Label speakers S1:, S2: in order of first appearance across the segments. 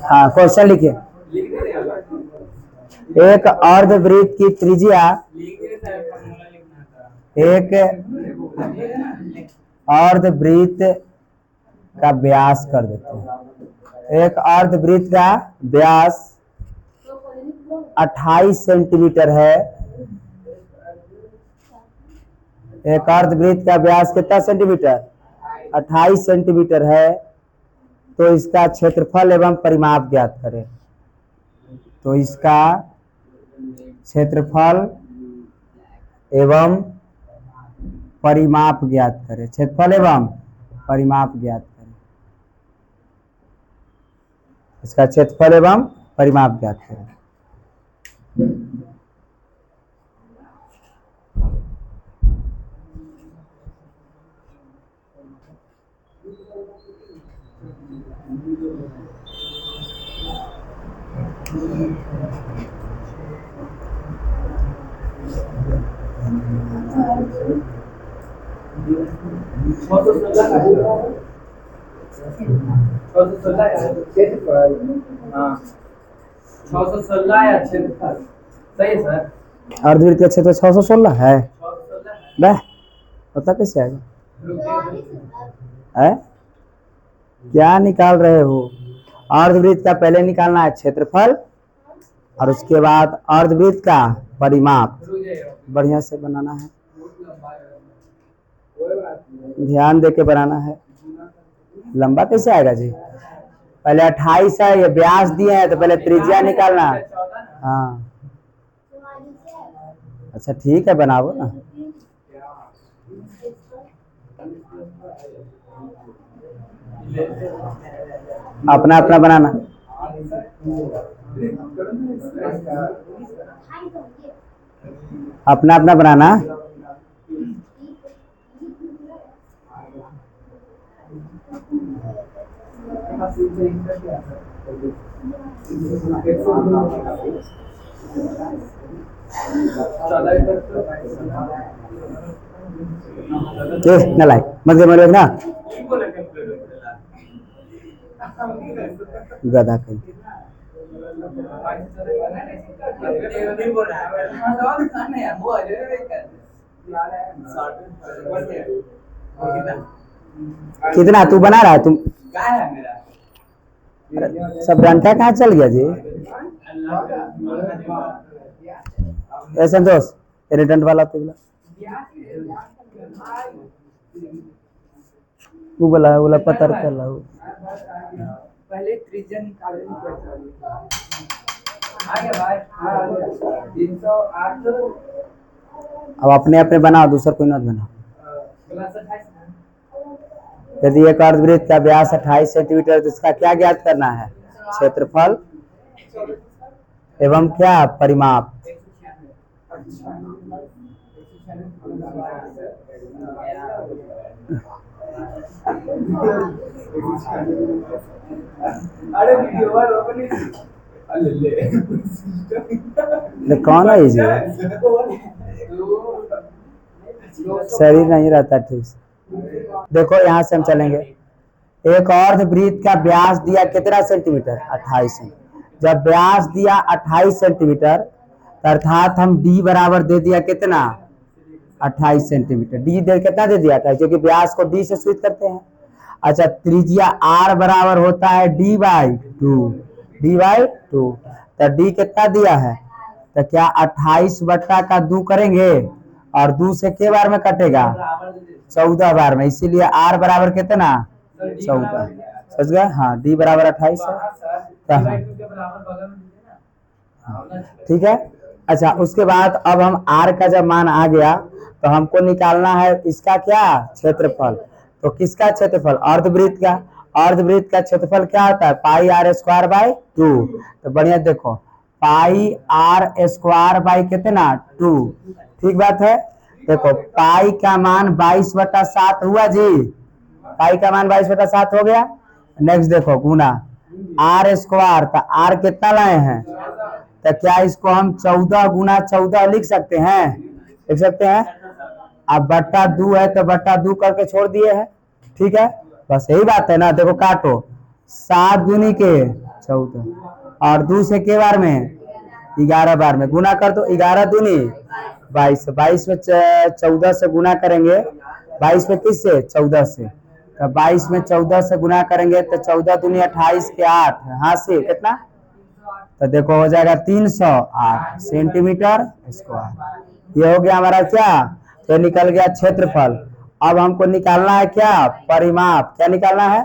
S1: हाँ, क्वेश्चन लिखिए। एक अर्धवृत्त की त्रिज्या, एक अर्धवृत्त का व्यास कर देते हैं। एक अर्धवृत्त का व्यास 28 सेंटीमीटर है। एक अर्धवृत्त का व्यास कितना सेंटीमीटर? 28 सेंटीमीटर है। तो इसका क्षेत्रफल एवं परिमाप ज्ञात करें। तो इसका क्षेत्रफल एवं परिमाप ज्ञात करें। क्षेत्रफल एवं परिमाप ज्ञात करें। इसका क्षेत्रफल एवं परिमाप ज्ञात करें। अर्धवृत्त का क्षेत्र 616 है। पता कैसे आएगा? क्या निकाल रहे हो? अर्धवृत्त का पहले निकालना है क्षेत्रफल और उसके बाद अर्धवृत्त का परिमाप। बढ़िया से बनाना है, ध्यान देके बनाना है। लंबा कैसे आएगा जी? पहले 28 है, ये व्यास दिए हैं तो पहले त्रिज्या निकालना। हाँ अच्छा ठीक है, बनाओ ना। अपना अपना बनाना। अपना अपना बनाना। न लाइक मत ना गधा कहीं। कितना तू बना रहा है? तुम सब डंडा कहाँ चल गया जी? संतोष इरिटेंट वाला तो बोला पत्थर कर ला। पहले त्रिज्या निकालनी पड़ती है। अब अपने अपने बनाओ, दूसरा कोई मत बनाओ। यदि एक अर्धवृत्त का व्यास 28 सेंटीमीटर तो इसका क्या ज्ञात करना है? क्षेत्रफल एवं क्या परिमाप। कौन है जी? शरीर नहीं रहता ठीक से। देखो यहाँ से हम चलेंगे। एक अर्धवृत्त का व्यास दिया कितना सेंटीमीटर? 28 सेंटीमीटर। जब व्यास दिया 28 सेंटीमीटर अर्थात हम डी बराबर दे दिया कितना? 28 सेंटीमीटर। डी दे कितना दे दिया था? क्योंकि व्यास को डी से स्विच करते हैं। अच्छा, त्रिज्या आर बराबर होता है D by two. D by two तो डी कितना दिया है? तो क्या 28 बट्टा का 2 करेंगे और 2 से के बार में कटेगा? 14 बार में। इसीलिए आर बराबर कितना? 14। समझ गए? हाँ, डी बराबर 28 है। ठीक है। अच्छा, उसके बाद अब हम आर का जब मान आ गया तो हमको निकालना है इसका क्या? क्षेत्रफल। तो किसका क्षेत्रफल? अर्धवृत्त का। अर्धवृत्त का क्षेत्रफल क्या होता है? पाई आर स्क्वायर बाई 2। तो बढ़िया देखो, पाई आर स्क्वायर बाई कितना? 2। ठीक बात है। देखो पाई का मान 22/7 हुआ जी। पाई का मान 22/7 हो गया। नेक्स्ट देखो गुना आर स्क्वायर, तो आर कितना लाए हैं? तो क्या इसको हम 14 गुना 14 लिख सकते हैं? लिख सकते हैं। अब बट्टा 2 है तो बट्टा 2 करके छोड़ दिए हैं। ठीक है, बस यही बात है ना। देखो काटो, 7 दूनी के 14 और 2 से के बार में 11 बार में गुना कर दो। 11 दूनी 22, 22 में 14 से गुना करेंगे। 22 में किस से? 14 से। तो 22 में 14 से गुना करेंगे तो 14 दूनी 28 के 8, हाँ से कितना? तो देखो हो जाएगा 308 सेंटीमीटर स्क्वायर। ये हो गया हमारा क्या? तो निकल गया क्षेत्रफल। अब हमको निकालना है क्या? परिमाप। क्या निकालना है?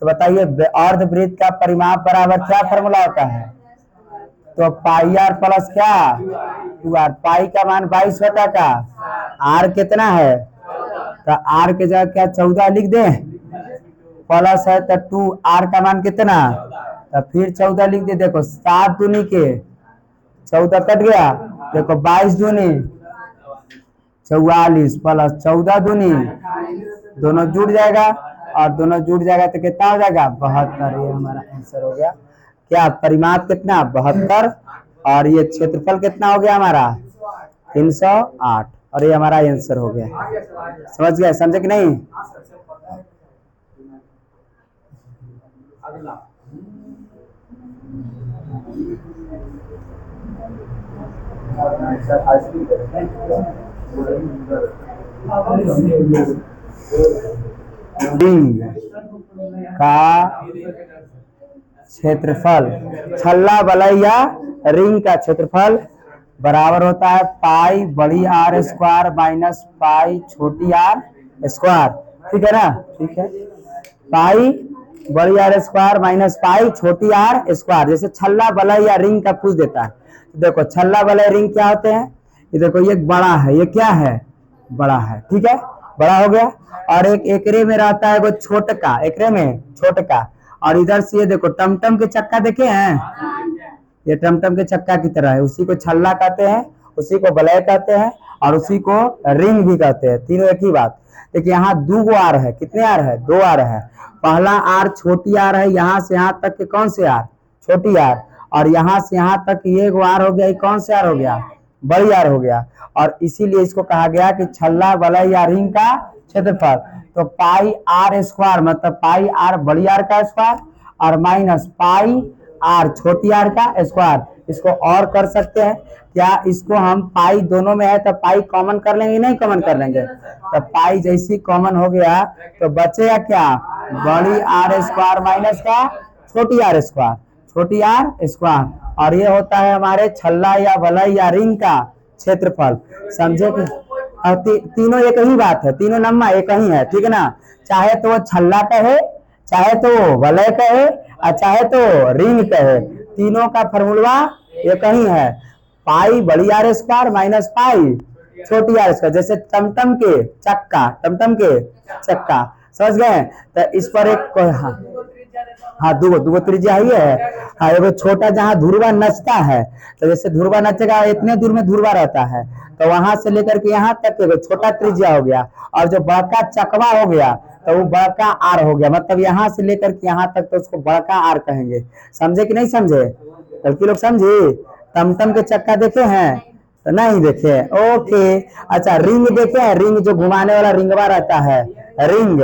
S1: तो बताइए, अर्धवृत्त का परिमाप बराबर क्या फॉर्मूला होता है? तो पाई आर प्लस क्या? 2r। पाई का मान 22 होता का, आर कितना है? तो आर के जगह क्या 14 लिख दे, प्लस है तो 2r का मान कितना? तो फिर 14 लिख दे। देखो 7 दूनी के 14 कट गया। देखो 22 दूनी 44 प्लस 14 दूनी, दोनों जुड़ जाएगा और दोनों जुड़ जाएगा तो कितना हो जाएगा? 72। ये हमारा आंसर हो गया। क्या परिमाप कितना? 72। और ये क्षेत्रफल कितना हो गया हमारा? 308। और ये हमारा आंसर हो गया। समझ गए? समझे कि नहीं? रिंग का क्षेत्रफल, छल्ला वलय या रिंग का क्षेत्रफल बराबर होता है पाई बड़ी आर स्क्वायर माइनस पाई छोटी आर स्क्वायर। ठीक है ना? ठीक है। पाई बड़ी आर स्क्वायर माइनस पाई छोटी आर स्क्वायर। जैसे छल्ला वलय या रिंग का पूछ देता है। देखो छल्ला वलय रिंग क्या होते हैं? ये देखो, ये बड़ा है, ये क्या है? बड़ा है। ठीक है, बड़ा हो गया। और एक एकरे में रहता है वो छोटका, एकरे में छोटका। और इधर से ये देखो टमटम के चक्का देखे हैं? ये टमटम के चक्का की तरह है। उसी को छल्ला कहते हैं, उसी को वलय कहते हैं और उसी को रिंग भी कहते हैं। तीनों एक ही बात। देखिए यहाँ 2 आर है। कितने आर है? 2 आर है। पहला आर छोटी आर है, यहाँ से यहाँ तक के कौन से आर? छोटी आर। और यहाँ से यहाँ तक ये आर हो गया। कौन से आर हो गया? बड़ी आर हो गया। और इसीलिए इसको कहा गया कि छल्ला वलय या रिंग का क्षेत्रफल। तो पाई आर स्क्वायर मतलब पाई आर बड़ी आर का स्क्वायर और माइनस पाई आर छोटी आर का स्क्वायर। इसको और कर सकते हैं क्या? इसको हम पाई दोनों में है तो पाई कॉमन कर लेंगे, नहीं कॉमन कर लेंगे? तो पाई जैसी कॉमन हो गया तो बचेगा क्या? बड़ी आर स्क्वायर माइनस का छोटी आर स्क्वायर, छोटी आर स्क्वायर। और ये होता है हमारे छल्ला या वलय या रिंग का क्षेत्रफल। समझे कि तीनों एक ही बात है, तीनों नम्मा एक ही है। ठीक है ना? चाहे तो वो छल्ला कहे, चाहे तो वलय कहे और चाहे तो रिंग कहे, तीनों का फॉर्मूला एक ही है। पाई बड़ी आर स्क्वायर माइनस पाई छोटी आर स्क्वायर। जैसे टमटम के चक्का, टमटम के चक्का। समझ गए? तो इस पर एक हाँ दो त्रिज्या ही है। हाँ एगो छोटा जहाँ ध्रुवा नचता है, तो जैसे ध्रुवा नचेगा इतने दूर में ध्रुवा रहता है, तो वहां से लेकर के यहाँ तक एगो छोटा त्रिज्या हो गया। और जो बड़का चकवा हो गया तो वो बड़का आर हो गया। मतलब यहाँ से लेकर के यहाँ तक तो उसको बड़का आर कहेंगे। समझे कि नहीं समझे? लड़की लोग समझे? टमटम के चक्का देखे हैं? तो नहीं देखे? ओके। अच्छा रिंग देखे हैं? रिंग जो घुमाने वाला रिंगवा रहता है, रिंग।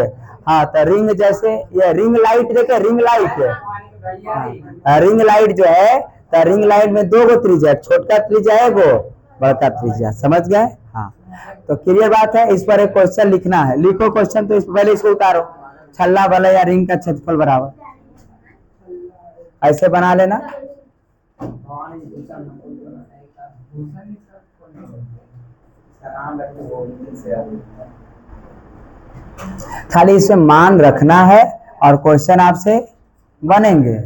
S1: हाँ तो रिंग जैसे ये रिंग लाइट देखे? रिंग लाइट, हाँ रिंग लाइट जो है तो रिंग लाइट में 2 गो त्रिज्या, छोटा त्रिज्या है एगो बड़का त्रिज्या। समझ गए? हाँ तो क्लियर बात है। इस पर एक क्वेश्चन लिखना है। लिखो क्वेश्चन। तो इस पहले इसको उतारो। छल्ला वलय या रिंग का क्षेत्रफल बराबर ऐसे बना लेना। खाली इसमें मान रखना है और क्वेश्चन आपसे बनेंगे।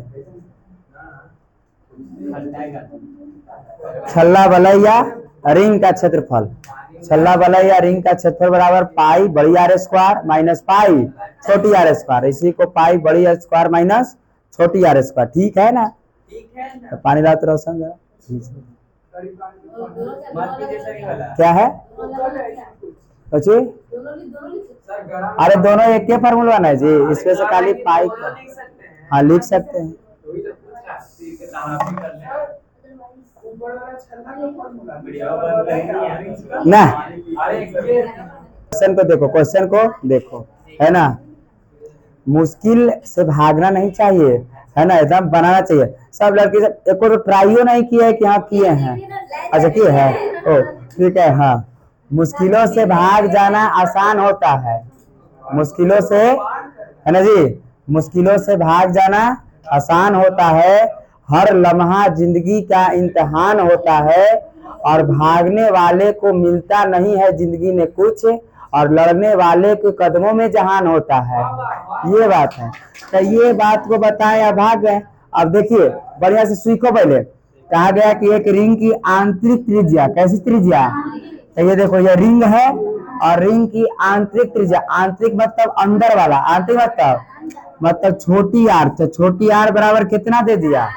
S1: छल्ला वलय या रिंग का क्षेत्रफल, छल्ला वलय या रिंग का क्षेत्रफल बराबर पाई बड़ी आर स्क्वायर माइनस पाई छोटी आर स्क्वायर। इसी को पाई बड़ी आर स्क्वायर माइनस छोटी आर स्क्वायर। ठीक है ना? तो पानी लाते रहो समझ। क्या है बच्चे? अरे दोनों एक के फॉर्मूला है जी। इसमें से खाली पाई हाँ लिख सकते हैं ना। क्वेश्चन को देखो, क्वेश्चन को देखो, है ना? मुश्किल से भागना नहीं चाहिए, है ना, एकदम बनाना चाहिए। सब लड़के सब एक और ट्राइयो नहीं किया है कि हाँ किए हैं? अच्छा किए हैं, ओ ठीक है। हाँ, मुश्किलों से भाग जाना आसान होता है, मुश्किलों से, है ना जी, मुश्किलों से भाग जाना आसान होता है। हर लम्हा जिंदगी का इम्तिहान होता है, और भागने वाले को मिलता नहीं है जिंदगी में कुछ, और लड़ने वाले के कदमों में जहान होता है। ये बात है। तो ये बात को बताएं, अब भाग गए। अब देखिए बढ़िया से सीखो। पहले कहा गया कि एक रिंग की आंतरिक त्रिज्या, कैसी त्रिज्या? तो ये देखो, ये रिंग है, और रिंग की आंतरिक त्रिज्या, आंतरिक मतलब अंदर वाला, आंतरिक मतलब छोटी आर। तो छोटी आर बराबर कितना दे दिया?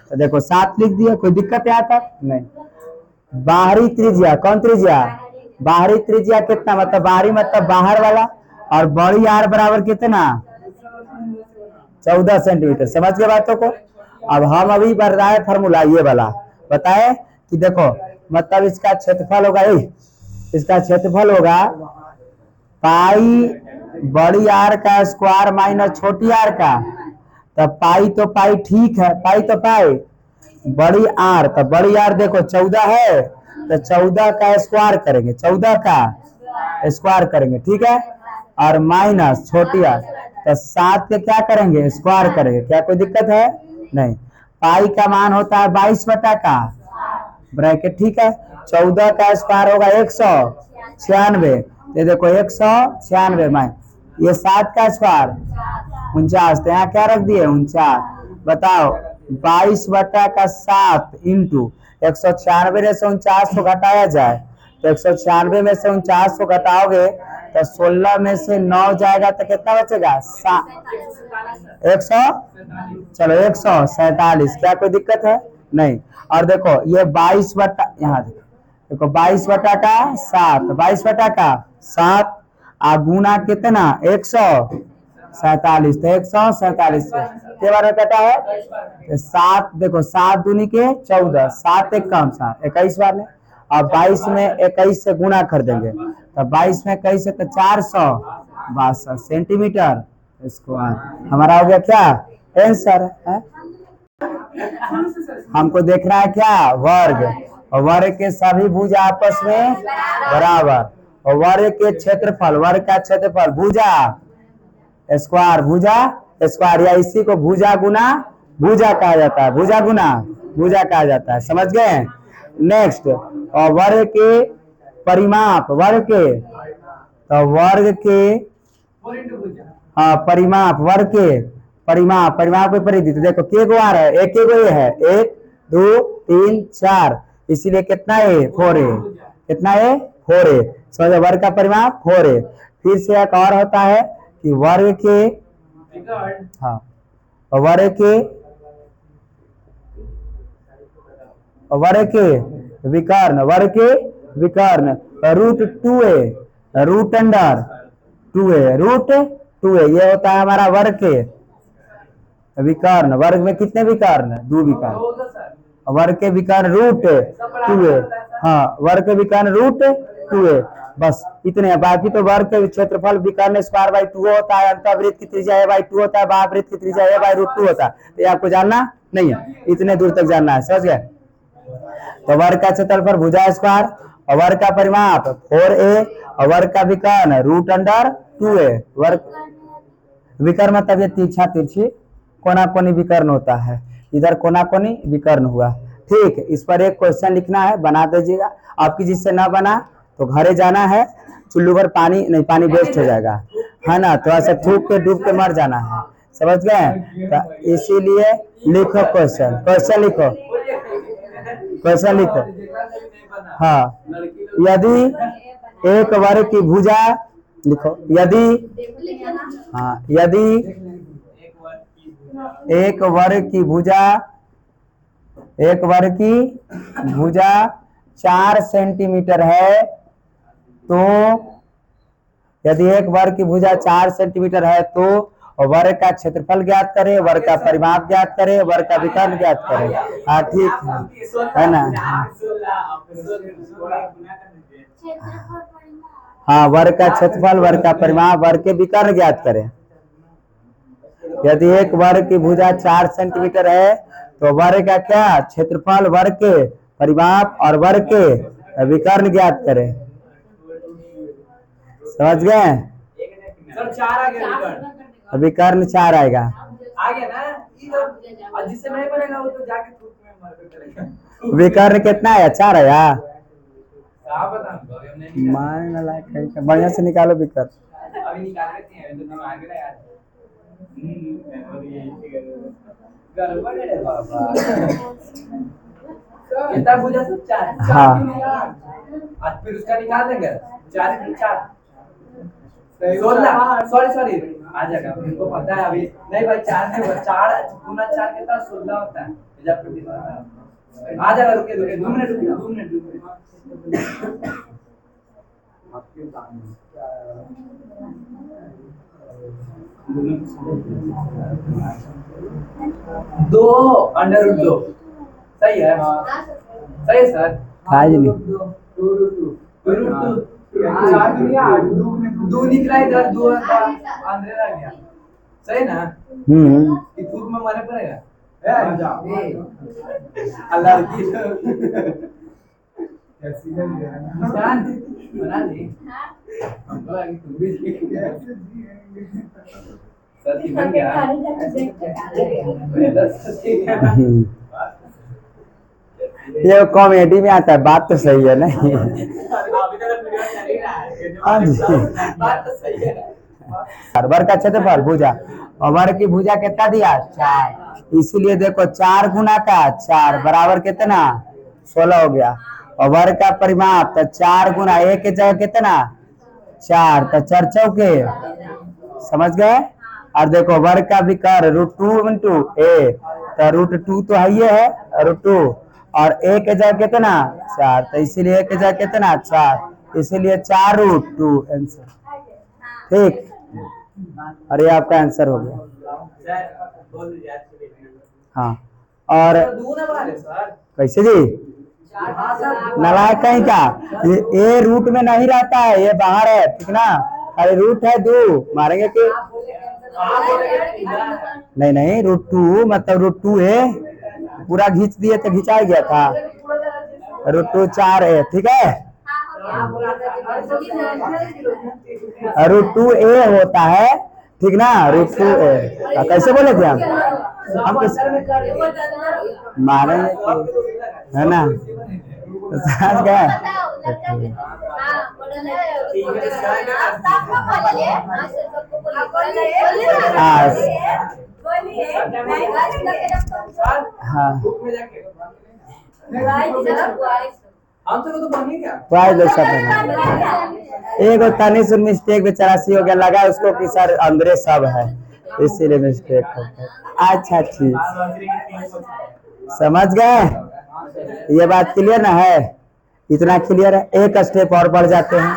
S1: तो देखो 7 लिख दिया। कोई दिक्कत है यहाँ तक? नहीं। बाहरी त्रिज्या, कौन त्रिज्या? बाहरी त्रिज्या कितना, मतलब बाहरी मतलब बाहर वाला, और बड़ी आर बराबर कितना? 14 सेंटीमीटर। समझ गए बातों को? अब हम अभी बढ़ रहा है फॉर्मूला ये वाला, बताए कि देखो मतलब इसका क्षेत्रफल होगा, इसका क्षेत्रफल होगा पाई बड़ी आर का स्क्वायर माइनस छोटी आर का। तब पाई तो पाई ठीक है, पाई तो पाई, बड़ी आर, तो बड़ी आर देखो 14 है, तो 14 का स्क्वायर करेंगे, 14 का स्क्वायर करेंगे, ठीक है, और माइनस छोटी आर, तो 7 के क्या करेंगे? स्क्वायर करेंगे। क्या कोई दिक्कत है? नहीं। पाई का मान होता है 22 बटा का ब्रैकेट, ठीक है। 14 का स्क्वायर होगा 196, ये देखो 196 माइन, ये 7 का स्क्वायर 49, तो यहाँ क्या रख दिए? 49। बताओ 22 बटा का 7 इंटू 196 में से 49 को घटाया जाए, तो 196 में से 49 को घटाओगे तो 16 में से 9 जाएगा तो कितना बचेगा? 100, चलो 147। क्या कोई दिक्कत है? नहीं। और देखो ये 22 बटा, यहाँ देखो 22 बटा का 7, 22 बटा का 7 आ गुना कितना? 147, तो 147 के बारे में कटा है 7। देखो 7 दूनी के 14, 7 एक कम 7, 21 बार में, और 22 में 21 से गुना कर देंगे, तो 22 में 21 से तो 462 सेंटीमीटर स्क्वायर हमारा हो गया क्या आंसर है। हमको देखना है क्या? वर्ग, और वर्ग के सभी भुजा आपस में बराबर, और वर्ग के क्षेत्रफल, वर्ग का क्षेत्रफल भुजा स्क्वायर, भुजा स्क्वायर, या इसी को भुजा गुना भुजा कहा जाता है, भुजा गुना भुजा कहा जाता है। समझ गए? नेक्स्ट, और वर्ग के परिमाप, वर्ग के, तो वर्ग के, हाँ परिमाप, वर्ग के परिमाप, परिमाप की परिधि, तो देखो के गो आ रहा है, एक गो ये है, 1 2 3 4, इसीलिए कितना है? 4a। कितना है? 4a। समझो वर्ग का परिमाप 4a। फिर से एक और होता है कि वर्ग के, हाँ वर्ग के, वर्ग के विकर्ण, वर्ग के विकर्ण √2a, root under 2a, √2a, ये होता है हमारा वर्ग के विकर्ण। वर्ग में कितने विकर्ण? 2 विकर्ण। वर्ग के विकर्ण √2a, हाँ वर्ग के विकर्ण √2a, बस इतने। बाकी तो वर्ग के क्षेत्रफल विकर्ण स्क्वायर बाई 2 होता है, अंतःवृत्त की त्रिज्या a/2 होता है, बाह्यवृत्त की त्रिज्या a/√2 होता है। तो ये आपको जानना नहीं है, इतने दूर तक जानना है, समझ गए? तो वर्ग का क्षेत्रफल भुजा स्क्वायर, और वर्ग का परिमाप 4a, और वर्ग का विकर्ण √2a। वर्ग विकर्ण मतलब ये तिरछा तिरछी कोना कोनी विकर्ण होता है, इधर कोना कोनी विकर्ण हुआ। ठीक, इस पर एक क्वेश्चन लिखना है, बना दीजिएगा। आपकी जिससे ना बना तो घरे जाना है, चुल्लू भर पानी नहीं, पानी वेस्ट हो जाएगा, है ना, थोड़ा सा थूक के डूब के मर जाना है। समझ गए? तो इसीलिए लिखो क्वेश्चन, क्वेश्चन लिखो, क्वेश्चन लिखो। हाँ, यदि एक वर्ग की भुजा, लिखो यदि, हाँ यदि एक वर्ग की भुजा, एक वर्ग की भुजा 4 सेंटीमीटर है, तो यदि एक वर्ग की भुजा 4 सेंटीमीटर है तो वर्ग का क्षेत्रफल ज्ञात करें, वर्ग का परिमाप ज्ञात करें, वर्ग का विकर्ण ज्ञात करें। हाँ ठीक है ना? हाँ वर्ग का क्षेत्रफल, वर्ग का परिमाप, वर्ग के विकर्ण ज्ञात करें। यदि एक वर्ग की भुजा 4 सेंटीमीटर है तो वर्ग का क्या क्षेत्रफल, वर्ग के परिमाप और वर्ग के विकर्ण ज्ञात करें। समझ गए?
S2: सर 4 आ गया,
S1: विकर्ण 4 आएगा।
S2: आ गया ना, और जिससे नहीं बनेगा वो तो जाके थूक में मार करेगा।
S1: विकर्ण कितना है? 4 है यार।
S2: आप बताओ,
S1: मान ना लायक है, बढ़िया से निकालो विकर्ण।
S2: अभी निकाल लेते हैं, तो तुम आगे ना यार। गड़बड़ है बाबा। कितना भुजा सब? 4।
S1: हाँ।
S2: आज फिर उसका निकाल देंगे। 4 में 4 16, सॉरी आ जाएगा, मेरे को पता है अभी। नहीं भाई 4 में 4 गुना 4 कितना 16 होता है। आ जाएगा, रुकिए 2 मिनट, रुकिए 2 मिनट। दो अंडर रूट 2 सही है, सही है सर।
S1: आज नहीं
S2: दो निकला इधर, 2 अंदर रह गया, सही ना? थूक में मारना पड़ेगा। अल्लाह की मुस्कान बना दी हमको आगे तुम भी सती बन गया।
S1: ये कॉमेडी में आता है, बात तो सही है नहीं? हाँ जी,
S2: बात तो सही है।
S1: वर्ग का क्षेत्रफल भुजा, और वर्ग की भुजा कितना दिया? 4। इसीलिए देखो 4 गुना का 4 बराबर कितना? 16 हो गया। और वर्ग का परिमाप तो 4 गुना 1 की जगह कितना? 4, तो 4 चौके। समझ गए? और देखो वर्ग का विकर्ण √2 इंटू a, तो √2 तो है, ये है √2, और a की जगह कितना? 4, तो इसीलिए a की जगह कितना? 4, इसीलिए 4√2 आंसर। ठीक, और ये आपका आंसर हो गया। हाँ, और कैसे जी? नलायक कहीं का, ये रूट में नहीं रहता है, ये बाहर है, ठीक ना? अरे रूट है 2, मारेंगे कि नहीं, √2 मतलब √2 है, पूरा खींच दिए तो खिंचा गया था। √2 4 है, ठीक है? √2a होता है, ठीक ना? √2a कैसे बोले थे हम मारेंगे है ना? समझ गए? हाँ, एक तनी सुन मिस्टेक बेचारा सी हो गया, लगा उसको कि सर अंदर सब है, इसीलिए मिस्टेक हो गया। अच्छा ठीक, समझ गए? ये बात क्लियर ना है? इतना क्लियर है? एक स्टेप और बढ़ जाते हैं।